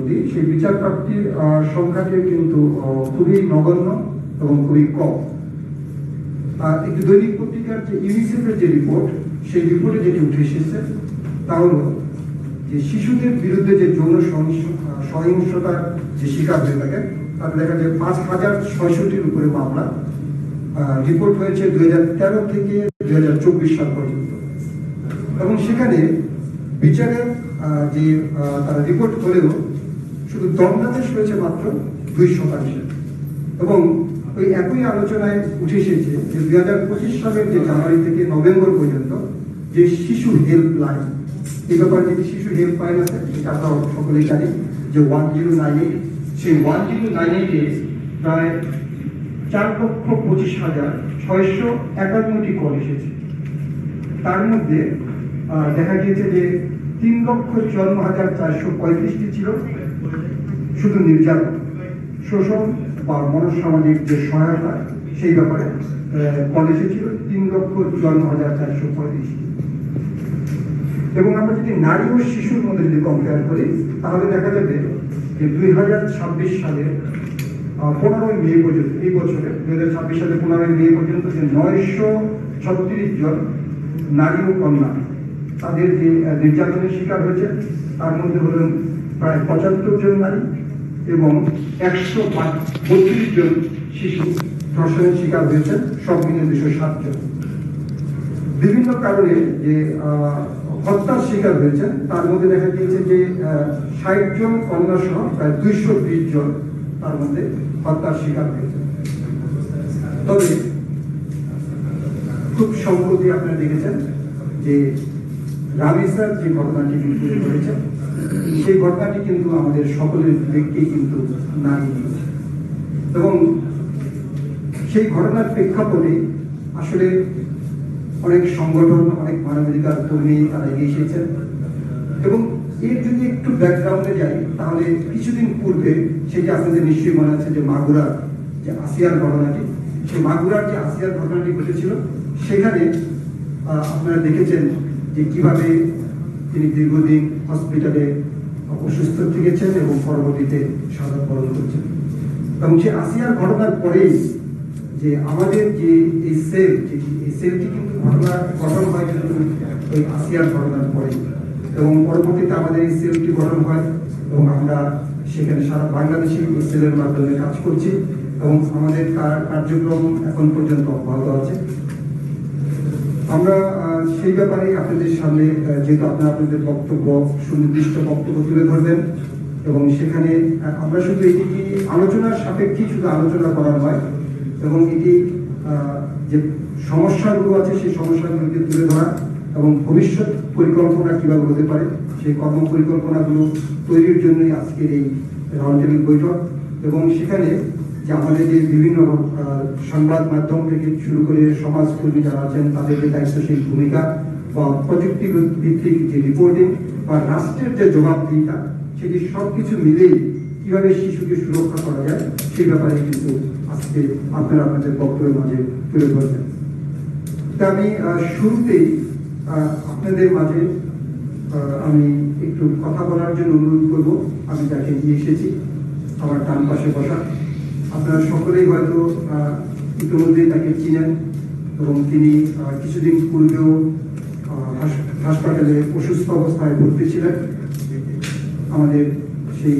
বলি, সেই বিচার প্রাপ্তির সংখ্যাটি কিন্তু খুবই নগণ্য এবং খুবই কম। একটি দৈনিক পত্রিকার যে ইউনিসেফের যে রিপোর্ট, সেই রিপোর্টে যেটি উঠে এসেছে তা হলো যে শিশুদের বিরুদ্ধে যে যৌন সহিংসতার যে শিকার হয়ে থাকে তাতে দেখা যায় ৫,৬০০টির উপরে মামলা রিপোর্ট হয়েছে 2013 থেকে 2024 সাল পর্যন্ত। এবং সেখানে বিচারের যে তারা রিপোর্ট করেও শুধু দণ্ডাদেশ হয়েছে মাত্র 2%। এবং ওই একই আলোচনায় উঠে এসেছে যে 2025 সালের যে জানুয়ারি থেকে নভেম্বর পর্যন্ত যে শিশু হেল্পলাইন, এই ব্যাপারে যে শিশু হেল্পলাইন আছে সেটা আমরা সকলেই জানি যে 1098, সেই 1098-এ প্রায় 4,25,651টি কল এসেছে। তার মধ্যে দেখা গিয়েছে যে 3,54,435টি ছিল শুধু নির্যাতন, শোষণ বা মনসামাজিক যে সহায়তা সেই ব্যাপারে কল এসেছিল 3,54,435টি। এবং আমরা যদি নারী ও শিশুর মধ্যে যদি কম্পেয়ার করি তাহলে দেখা যাবে যে 2026 সালের 15ই মে পর্যন্ত, এই বছরে 2026 সালের 15ই মে পর্যন্ত যে 936 জন নারী ও কন্যা তাদের যে নির্যাতনের শিকার হয়েছে তার মধ্যে হলেন প্রায় 75 জন নারী এবং 132 জন শিশু ধর্ষণের শিকার হয়েছে, সব মিলে 207 জন। বিভিন্ন কারণে যে হত্যার শিকার হয়েছে তার মধ্যে দেখা গিয়েছে যে 60 জন কন্যা সহ প্রায় 220 জন তার মধ্যে হত্যার শিকার হয়েছে। তবে খুব সম্প্রতি আপনারা দেখেছেন যে রামিসার যে ঘটনাটি কিন্তু ঘটেছে, সেই ঘটনাটি কিন্তু আমাদের সকলের ব্যক্তি কিন্তু নারী দিয়েছে। এবং সেই ঘটনার প্রেক্ষাপটে আসলে অনেক সংগঠন, অনেক মানবাধিকার কর্মী তারা এগিয়ে এসেছেন। এবং এর যদি একটু ব্যাকগ্রাউন্ডে যাই তাহলে কিছুদিন পূর্বে সেটি আপনাদের নিশ্চয়ই মনে আছে যে মাগুরার যে আসিয়ার ঘটনাটি, সেই মাগুরার যে আসিয়ার ঘটনাটি ঘটেছিল সেখানে আপনারা দেখেছেন যে কিভাবে তিনি দীর্ঘদিন হসপিটালে অসুস্থ থেকেছেন এবং পরবর্তীতে শাহাদাত বরণ করছেন। এবং সেই আসিয়ার ঘটনার পরেই যে আমাদের যে এই সেলটি কিন্তু গঠন হয় কিন্তু ওই আসিয়ার ঘটনার পরে, এবং পরবর্তীতে আমাদের এই সেলটি গঠন হয় এবং আমরা সেখানে সারা বাংলাদেশে এই সেলের মাধ্যমে কাজ করছি এবং আমাদের কার্যক্রম এখন পর্যন্ত অব্যাহত আছে। আমরা সেই ব্যাপারে আপনাদের সামনে যেহেতু আপনারা আপনাদের বক্তব্য, সুনির্দিষ্ট বক্তব্য তুলে ধরবেন এবং সেখানে আমরা শুধু এটি আলোচনার সাপেক্ষে শুধু আলোচনা করা নয় এবং এটি যে সমস্যাগুলো আছে সেই সমস্যাগুলোকে তুলে ধরা এবং ভবিষ্যৎ পরিকল্পনা কিভাবে হতে পারে সেই কর্ম পরিকল্পনাগুলো তৈরির জন্যই আজকের এই রাউন্ড টেবিল বৈঠক। এবং সেখানে যে আমাদের যে বিভিন্ন সংবাদ মাধ্যম থেকে শুরু করে সমাজকর্মী যারা আছেন তাদের যে দায়িত্বশীল ভূমিকা বা প্রযুক্তি ভিত্তিক যে রিপোর্টিং বা রাষ্ট্রের যে জবাবদিহিতা, সেটি সবকিছু মিলেই কিভাবে শিশুকে সুরক্ষা করা যায় সেই ব্যাপারে কিন্তু আজকে আপনারা আপনাদের বক্তব্যের মাঝে তুলে ধরবেন। তা আমি শুরুতেই আপনাদের মাঝে আমি একটু কথা বলার জন্য অনুরোধ করব। আমি তাকে নিয়ে এসেছি আমার ডান পাশে বসা। আপনারা সকলেই হয়তো ইতিমধ্যেই তাকে চিনেন এবং তিনি কিছুদিন পূর্বেও হাসপাতালে অসুস্থ অবস্থায় ভর্তি ছিলেন। আমাদের সেই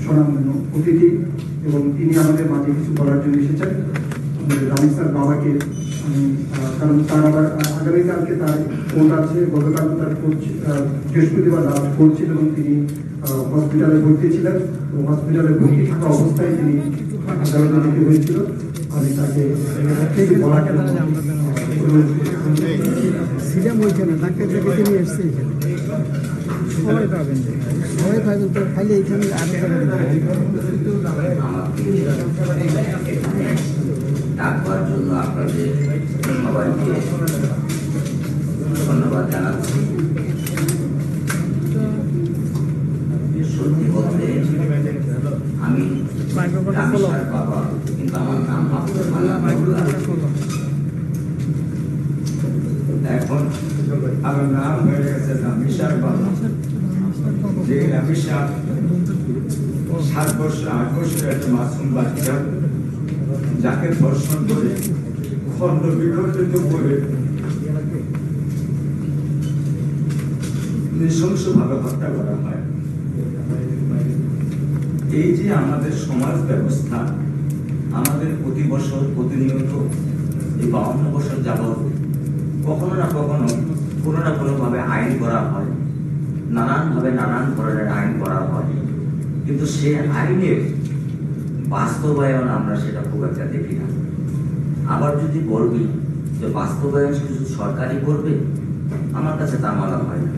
স্বনামধন্য অতিথি এবং তিনি আমাদের মাঝে কিছু বলার জন্য এসেছেন। আমাদের রামিসার বাবাকে আমি, কারণ তার আবার আগামীকালকে তার কোর্ট আছে, গতকাল তার বৃহস্পতিবার রাত কোর্ট ছিল এবং তিনি হসপিটালে ভর্তি ছিলেন এবং হসপিটালে ভর্তি থাকা অবস্থায় তিনি আদালতে যেতে হয়েছিল। আমি তাকে বলার জন্য সবাই পাবেন, সবাই পাবেন তো খালি এইখানে ডাকবার জন্য আপনাদের সবাইকে ধন্যবাদ জানাচ্ছি। সত্যি বলতে আমি রামেশ্বর বাবা, কিন্তু আমার নাম এখন আমার নাম হয়ে গেছে রামেশ্বর বাবা। যে রামেশ্বর 7 বছর 8 বছরের একটা মাসুম বাচ্চা, যাকে ধর্ষণ করে খন্ড বিখণ্ডিত করে নৃশংসভাবে হত্যা করা হয়। এই যে আমাদের সমাজ ব্যবস্থা, আমাদের প্রতি বছর প্রতিনিয়ত এই 52 বছর যাবৎ কখনো না কখনো কোনো না কোনো ভাবে আইন করা হয়, নানানভাবে নানান ধরনের আইন করা হয়, কিন্তু সে আইনের বাস্তবায়ন আমরা সেটা খুব একটা দেখি না। আবার যদি বলবি যে বাস্তবায়ন শুধু সরকারই করবে, আমার কাছে তা মনে হয় না।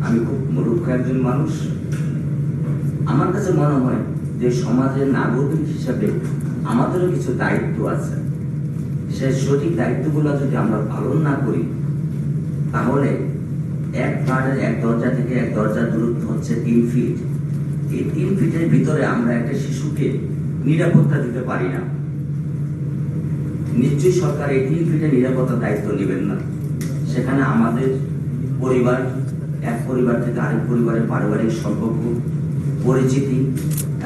আমি খুব মূর্খ একজন মানুষ, আমার কাছে মনে হয় যে সমাজের নাগরিক হিসাবে আমাদেরও কিছু দায়িত্ব আছে। সে সঠিক দায়িত্বগুলো যদি আমরা পালন না করি, তাহলে এক দরজা থেকে এক দরজার দূরত্ব হচ্ছে 3 ফিট। এই 3 ফিটের ভিতরে আমরা একটা শিশুকে নিরাপত্তা দিতে পারি না। নিশ্চয়ই সরকার এই 3 ফিটের নিরাপত্তার দায়িত্ব নেবেন না। সেখানে আমাদের পরিবার, এক পরিবার থেকে আরেক পরিবারের পারিবারিক সম্পর্ক, পরিচিতি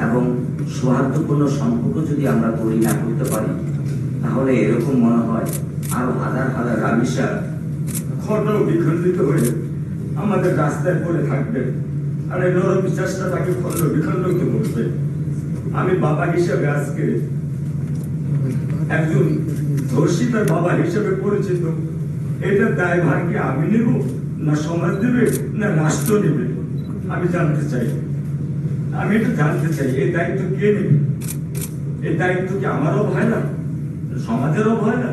এবং সৌহার্দ্যপূর্ণ সম্পর্ক যদি আমরা তৈরি না করতে পারি, তাহলে এরকম মনে হয় আরো হাজার হাজার রামেশ্বর খন্ড বিখণ্ডিত হয়ে আমাদের রাস্তায় পড়ে থাকবে, আর এই নরবিশ্বাসটা তাকে খন্ড বিখণ্ডিত করবে। আমি বাবা হিসেবে আজকে একজন ধর্ষিতার বাবা হিসেবে পরিচিত। এটা দায়ভার কি আমি নেব, না সমাজ দেবে, না রাষ্ট্র নেবে? আমি জানতে চাই, আমি এটা জানতে চাই, এই দায়িত্ব কে নেবে? এই দায়িত্ব কি আমার অবহেলা, সমাজের অবহেলা,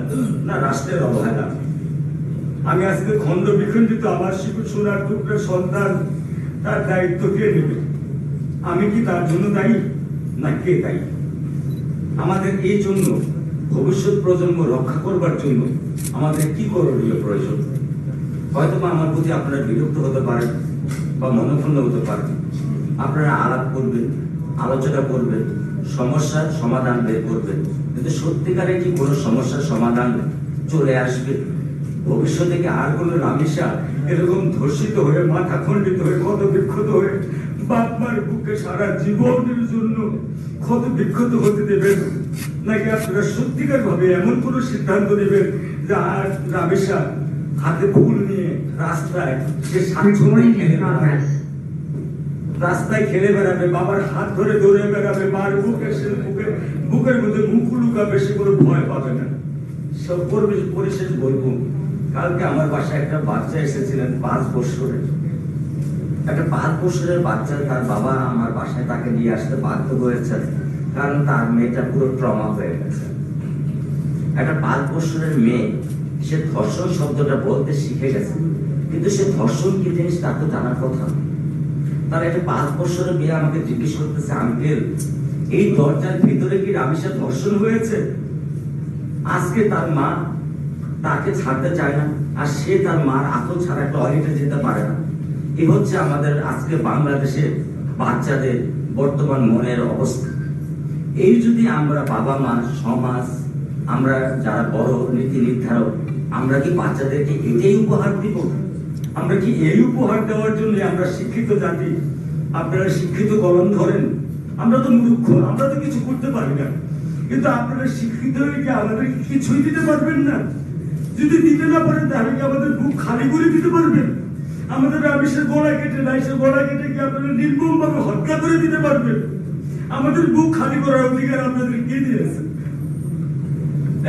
না রাষ্ট্রের অবহেলা? আমি আজকে খন্ড বিখণ্ডিত আমার সোনার টুকরা সন্তান, তার দায়িত্ব কে নেবে? আমি কি তার জন্য দায়ী, না কে দায়ী? আমাদের এই জন্য ভবিষ্যৎ প্রজন্ম রক্ষা করবার জন্য আমাদের কি করণীয় প্রয়োজন? হয়তো বা আমার প্রতি আপনারা বিরক্ত হতে পারেন বা মনোক্ষুণ্ণ হতে পারেন। আপনারা আলাপ করবেন, আলোচনা করবেন, সমস্যার সমাধান বের করবেন, কিন্তু সত্যিকারে কি কোনো সমস্যার সমাধান চলে আসবে? ভবিষ্যতে কি আর কোনো রামেশ্বর এরকম ধর্ষিত হয়ে, মাথা খণ্ডিত হয়ে, ক্ষত বিক্ষত হয়ে বাপ মার বুকে সারা জীবনের জন্য ক্ষত বিক্ষত হতে দেবেন? নাকি আপনারা সত্যিকার ভাবে এমন কোন সিদ্ধান্ত নেবেন যে আর রামেশ্বর হাতে ফুল নিয়ে রাস্তায় সে রাস্তায় খেলে বেড়াবে, বাবার হাত ধরে দৌড়ে বেড়াবে, মার বুকে সে বুকের মধ্যে মুখ লুকাবে, সে কোনো ভয় পাবে না? সব পরিশেষ বলবো, কালকে আমার বাসায় একটা বাচ্চা এসেছিলেন 5 বছরের, একটা 5 বছরের বাচ্চা। তার বাবা আমার বাসায় তাকে নিয়ে আসতে বাধ্য হয়েছে, কারণ তার মেয়েটা পুরো ট্রমা হয়ে গেছে। একটা 5 বছরের মেয়ে, সে ধর্ষণ শব্দটা বলতে শিখে গেছে, কিন্তু সে ধর্ষণ কি জিনিস তার তো জানার কথা। তার একটা 5 বছরের মেয়ে আমাকে জিজ্ঞেস করতেছে, আঙ্কেল এই দরজার ভিতরে কি রামেশ্বর ধর্ষণ হয়েছে? আজকে তার মা তাকে ছাড়তে চায় না, আর সে তার মার আঁচল ছাড়া টয়লেটে যেতে পারে না। এই হচ্ছে আমাদের আজকে বাংলাদেশের বাচ্চাদের বর্তমান মনের অবস্থা। এই যদি আমরা বাবা মা, সমাজ, আমরা যারা বড় নীতি নির্ধারক, আমরা কি বাচ্চাদেরকে এটাই উপহার দিব? আমরা কি এই উপহার দেওয়ার জন্য আমরা শিক্ষিত জাতি? আপনারা শিক্ষিত কলম ধরেন, আমরা তো মূর্খ, আমরা তো কিছু করতে পারি না, কিন্তু আপনারা শিক্ষিত হয়ে কি আমাদের কিছুই দিতে পারবেন না? যদি দিতে না পারেন তাহলে কি আমাদের বুক খালি করে দিতে পারবেন? আমাদের রামেশ্বর গলা কেটে নাই, সে গলা কেটে কি আপনারা নির্মম ভাবে হত্যা করে দিতে পারবেন? আমাদের বুক খালি করার অধিকার আপনাদের কে দিয়েছে?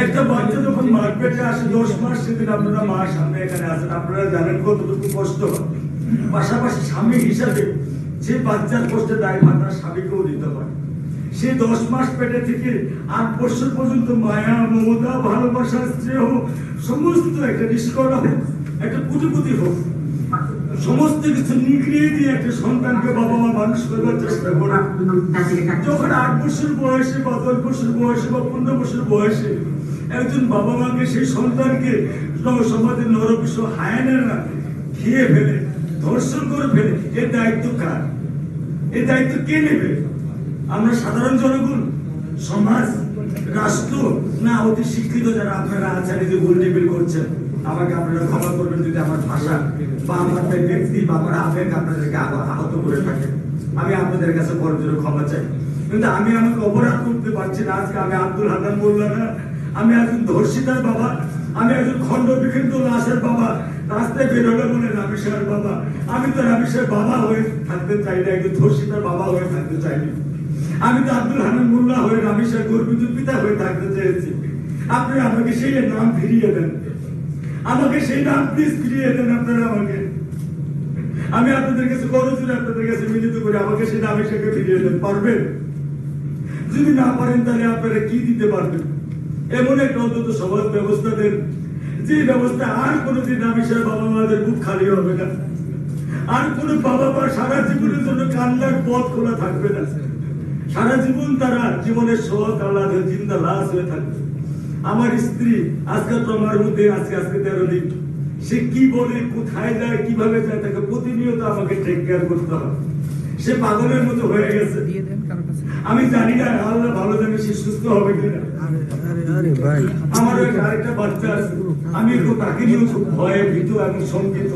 একটা বাচ্চা যখন মার পেটে আসে 10 মাস, সেদিন আপনারা মার সামনে এখানে আসেন, আপনারা জানেন কতটুকু কষ্ট হয়। পাশাপাশি স্বামী হিসাবে যে বাচ্চার কষ্টে দায় ভার তার স্বামীকেও দিতে হয়। সে 10 মাস পেটে থেকে 8 বছর পর্যন্ত মায়া, মমতা, ভালোবাসা, স্নেহ সমস্ত একটা নিষ্করা হোক, একটা কুটিপুটি হোক, সমস্ত কিছু নিগড়িয়ে দিয়ে একটা সন্তানকে বাবা মা মানুষ করবার চেষ্টা করে। যখন 8 বছর বয়সে বা 10 বছর বয়সে বা 15 বছর বয়সে একজন বাবা মাকে, সেই সন্তানকে সমাজের নরবিশ্ব হায়নারা খেয়ে ফেলে, ধর্ষণ করে ফেলে, এর দায়িত্ব কার? এই দায়িত্ব কে নেবে? আমরা সাধারণ জনগণ, সমাজ, রাষ্ট্র, না অতি শিক্ষিত যারা আপনারা আছেন, যে গোল টেবিল করছেন? আমাকে আপনারা ক্ষমা করবেন যদি আমার ভাষা বা আমার ব্যক্তি বা আমার আবেগ আপনাদেরকে আহত করে থাকে। আমি আপনাদের কাছে বড় জোরে ক্ষমা চাই, কিন্তু আমি আমাকে অপরাধ করতে পারছি না। আজকে আমি আব্দুল হান্নান মোল্লা না, আমি একজন ধর্ষিতার বাবা, আমি একজন খণ্ড বিখণ্ড লাশের বাবা, রাস্তায় বেরোলে বলে রামেশের বাবা। আমি তো রামেশের বাবা হয়ে থাকতে চাই না, একজন ধর্ষিতার বাবা হয়ে থাকতে চাইনি। আমি তো আব্দুল হান্নান মোল্লা হয়ে রামেশের গর্বিত পিতা হয়ে থাকতে চেয়েছি। আপনি আমাকে সেই নাম ফিরিয়ে দেন, আমাকে সেই নাম প্লিজ ফিরিয়ে দেন আপনারা আমাকে। আমি আপনাদের কাছে করজোরে আপনাদের কাছে মিলিত করে আমাকে সেই নামে সেকে ফিরিয়ে দেন। পারবেন? যদি না পারেন তাহলে আপনারা কি দিতে পারবেন? এমন একটা অন্তত সমাজ ব্যবস্থা দেন, যে ব্যবস্থা আর কোনোদিন রামেশের বাবা মাদের বুক খালি হবে না, আর কোন বাবা মা সারা জীবনের জন্য কান্নার পথ খোলা থাকবে না। সারা জীবন তারা জীবনের শোক আহ্লাদে জিন্দা লাশ হয়ে থাকবে। আমার স্ত্রী আজকে তোমার মধ্যে আজকে 13 দিন, সে কি বলে, কোথায় যায়, কিভাবে যায়, তাকে প্রতিনিয়ত আমাকে টেক কেয়ার করতে হবে। সে পাগলের মতো হয়ে গেছে। আমি জানি না, আল্লাহ ভালো জানে সে সুস্থ হবে কিনা। আমার আরেকটা বাচ্চা আছে, আমি একটু তাকে নিয়েও খুব ভয়ে ভীত এবং শঙ্কিত।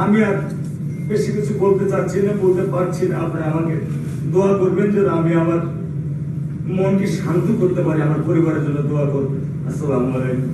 আমি আর বেশি কিছু বলতে চাচ্ছি না, বলতে পারছি না। আপনারা আমাকে দোয়া করবেন যে আমি আমার মনকে শান্ত করতে পারি, আমার পরিবারের জন্য দোয়া করবেন। আসসালামু আলাইকুম।